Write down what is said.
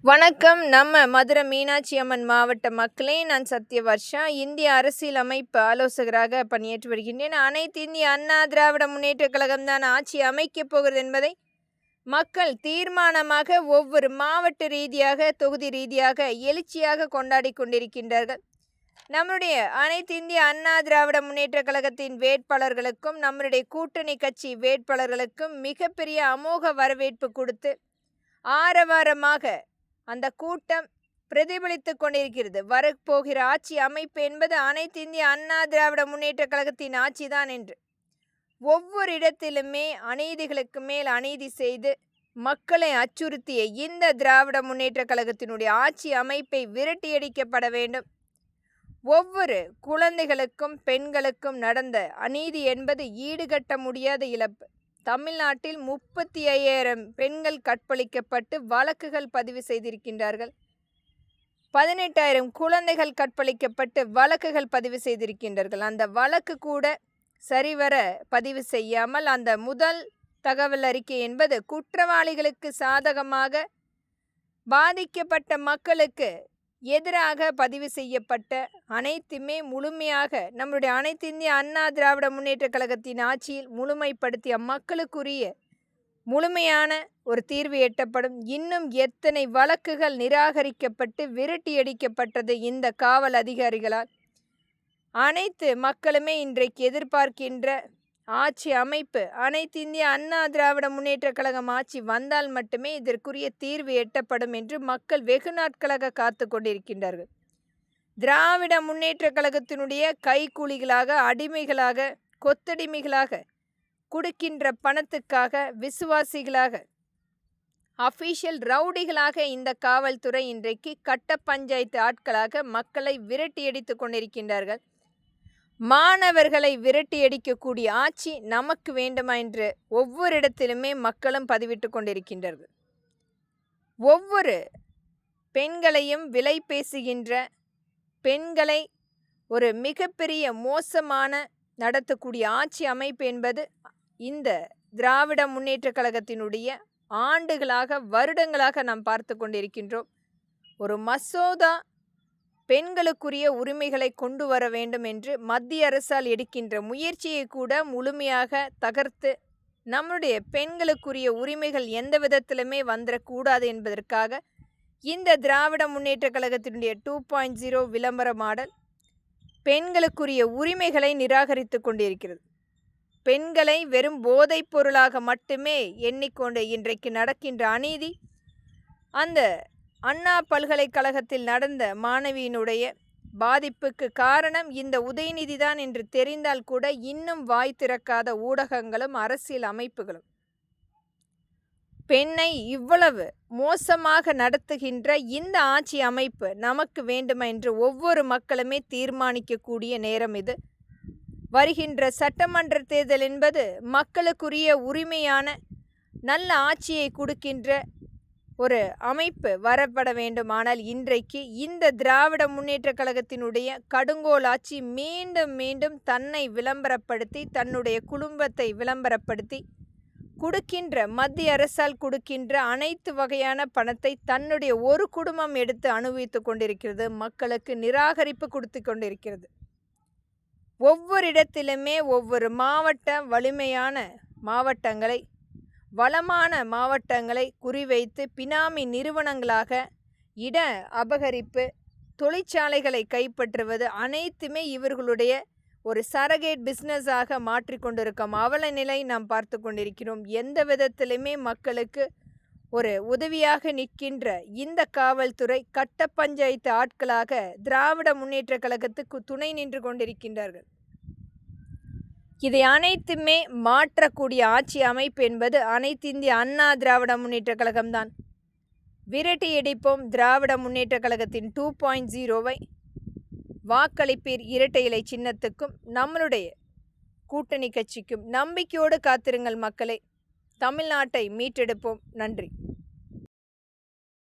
வணக்கம். நம்ம மதுரை மீனாட்சி அம்மன் மாவட்ட மக்களே, நான் சத்யவர்ஷா. இந்திய அரசியல் அமைப்பு ஆலோசகராக பணியாற்றி வருகின்றேன். அனைத்து இந்திய அண்ணா திராவிட முன்னேற்ற கழகம்தான் ஆட்சி அமைக்கப் போகிறது என்பதை மக்கள் தீர்மானமாக ஒவ்வொரு மாவட்ட ரீதியாக, தொகுதி ரீதியாக எழுச்சியாக கொண்டாடி கொண்டிருக்கின்றார்கள். நம்முடைய அனைத்து இந்திய அண்ணா திராவிட முன்னேற்ற கழகத்தின் வேட்பாளர்களுக்கும் நம்முடைய கூட்டணி கட்சி வேட்பாளர்களுக்கும் மிகப்பெரிய அமோக வரவேற்பு கொடுத்து ஆரவாரமாக அந்த கூட்டம் பிரதிபலித்து கொண்டிருக்கிறது. வரப்போகிற ஆட்சி அமைப்பு என்பது அனைத்து இந்திய அண்ணா திராவிட முன்னேற்ற கழகத்தின் ஆட்சிதான் என்று ஒவ்வொரு இடத்திலுமே அநீதிகளுக்கு மேல் அநீதி செய்து மக்களை அச்சுறுத்திய இந்த திராவிட முன்னேற்ற கழகத்தினுடைய ஆட்சி அமைப்பை விரட்டியடிக்கப்பட வேண்டும். ஒவ்வொரு குழந்தைகளுக்கும் பெண்களுக்கும் நடந்த அநீதி என்பது ஈடுகட்ட முடியாத இழப்பு. தமிழ்நாட்டில் 35,000 பெண்கள் கற்பழிக்கப்பட்டு வழக்குகள் பதிவு செய்திருக்கின்றார்கள். 18,000 குழந்தைகள் கற்பழிக்கப்பட்டு வழக்குகள் பதிவு செய்திருக்கின்றார்கள். அந்த வழக்கு கூட சரிவர பதிவு செய்யாமல் அந்த முதல் தகவல் அறிக்கை என்பது குற்றவாளிகளுக்கு சாதகமாக பாதிக்கப்பட்ட மக்களுக்கு எதிராக பதிவு செய்யப்பட்ட அனைத்துமே முழுமையாக நம்முடைய அனைத்து இந்திய அண்ணா திராவிட முன்னேற்ற கழகத்தின் ஆட்சியில் முழுமைப்படுத்திய மக்களுக்குரிய முழுமையான ஒரு தீர்வு எட்டப்படும். இன்னும் எத்தனை வழக்குகள் நிராகரிக்கப்பட்டு விரட்டியடிக்கப்பட்டது இந்த காவல் அதிகாரிகளால். அனைத்து மக்களுமே இன்றைக்கு எதிர்பார்க்கின்ற ஆட்சி அமைப்பு அனைத்து இந்திய அண்ணா திராவிட முன்னேற்ற கழகம் ஆட்சி வந்தால் மட்டுமே இதற்குரிய தீர்வு எட்டப்படும் என்று மக்கள் வெகு நாட்களாக காத்து கொண்டிருக்கின்றார்கள். திராவிட முன்னேற்ற கழகத்தினுடைய கைக்கூலிகளாக, அடிமைகளாக, கொத்தடிமைகளாக, கொடுக்கின்ற பணத்துக்காக விசுவாசிகளாக, அஃபீஷியல் ரவுடிகளாக இந்த காவல்துறை இன்றைக்கு கட்ட பஞ்சாயத்து ஆட்களாக மக்களை விரட்டியடித்து கொண்டிருக்கின்றார்கள். மாணவர்களை விரட்டியடிக்கக்கூடிய ஆட்சி நமக்கு வேண்டுமா என்று ஒவ்வொரு இடத்திலுமே மக்களும் பதிவிட்டு கொண்டிருக்கின்றார்கள். ஒவ்வொரு பெண்களையும் விலை பேசுகின்ற பெண்களை ஒரு மிகப்பெரிய மோசமான நடத்தக்கூடிய ஆட்சி அமைப்பு என்பது இந்த திராவிட முன்னேற்ற கழகத்தினுடைய ஆண்டுகளாக, வருடங்களாக நாம் பார்த்து கொண்டிருக்கின்றோம். ஒரு மசோதா பெண்களுக்குரிய உரிமைகளை கொண்டு வர வேண்டும் என்று மத்திய அரசால் எடுக்கின்ற முயற்சியை கூட முழுமையாக தகர்த்து நம்முடைய பெண்களுக்குரிய உரிமைகள் எந்த விதத்திலுமே வந்துடக்கூடாது என்பதற்காக இந்த திராவிட முன்னேற்ற கழகத்தினுடைய 2.0 விளம்பர மாடல் பெண்களுக்குரிய உரிமைகளை நிராகரித்து கொண்டிருக்கிறது. பெண்களை வெறும் போதைப் பொருளாக மட்டுமே எண்ணிக்கொண்டு இன்றைக்கு நடக்கின்ற அநீதி, அந்த அண்ணா பல்கலைக்கழகத்தில் நடந்த மாணவியினுடைய பாதிப்புக்கு காரணம் இந்த உதயநிதி தான் என்று தெரிந்தால் கூட இன்னும் வாய் திறக்காத ஊடகங்களும் அரசியல் அமைப்புகளும் பெண்ணை இவ்வளவு மோசமாக நடத்துகின்ற இந்த ஆட்சி அமைப்பு நமக்கு வேண்டுமா என்று ஒவ்வொரு மக்களுமே தீர்மானிக்கக்கூடிய நேரம் இது. வருகின்ற சட்டமன்ற தேர்தல் என்பது மக்களுக்குரிய உரிமையான நல்ல ஆட்சியை கொடுக்கின்ற ஒரு அமைப்பு வரப்பட வேண்டும். ஆனால் இன்றைக்கு இந்த திராவிட முன்னேற்ற கழகத்தினுடைய கடுங்கோல் ஆட்சி மீண்டும் மீண்டும் தன்னை விளம்பரப்படுத்தி, தன்னுடைய குடும்பத்தை விளம்பரப்படுத்தி, கொடுக்கின்ற மத்திய அரசால் கொடுக்கின்ற அனைத்து வகையான பணத்தை தன்னுடைய ஒரு குடும்பம் எடுத்து அனுபவித்து கொண்டிருக்கிறது. மக்களுக்கு நிராகரிப்பு கொடுத்து கொண்டிருக்கிறது. ஒவ்வொரு இடத்திலுமே ஒவ்வொரு வலிமையான மாவட்டங்களை, வளமான மாவட்டங்களை குறிவைத்து பினாமி நிறுவனங்களாக இட அபகரிப்பு, தொழிற்சாலைகளை கைப்பற்றுவது அனைத்துமே இவர்களுடைய ஒரு சரகேட் பிஸ்னஸாக மாற்றிக்கொண்டிருக்கும் அவல நிலை நாம் பார்த்து கொண்டிருக்கிறோம். எந்த விதத்திலுமே மக்களுக்கு ஒரு உதவியாக நிற்கின்ற இந்த காவல்துறை கட்ட பஞ்சாயத்து ஆட்களாக திராவிட முன்னேற்ற கழகத்துக்கு துணை நின்று கொண்டிருக்கின்றார்கள். இதை அனைத்துமே மாற்றக்கூடிய ஆட்சி அமைப்பு என்பது அனைத்து இந்திய அண்ணா திராவிட முன்னேற்ற கழகம்தான். விரட்டியடிப்போம் திராவிட முன்னேற்ற கழகத்தின் 2.0வை. வாக்களிப்பீர் இரட்டை இலை சின்னத்துக்கும் நம்மளுடைய கூட்டணி கட்சிக்கும். நம்பிக்கையோடு காத்திருங்கள் மக்களே. தமிழ்நாட்டை மீட்டெடுப்போம். நன்றி.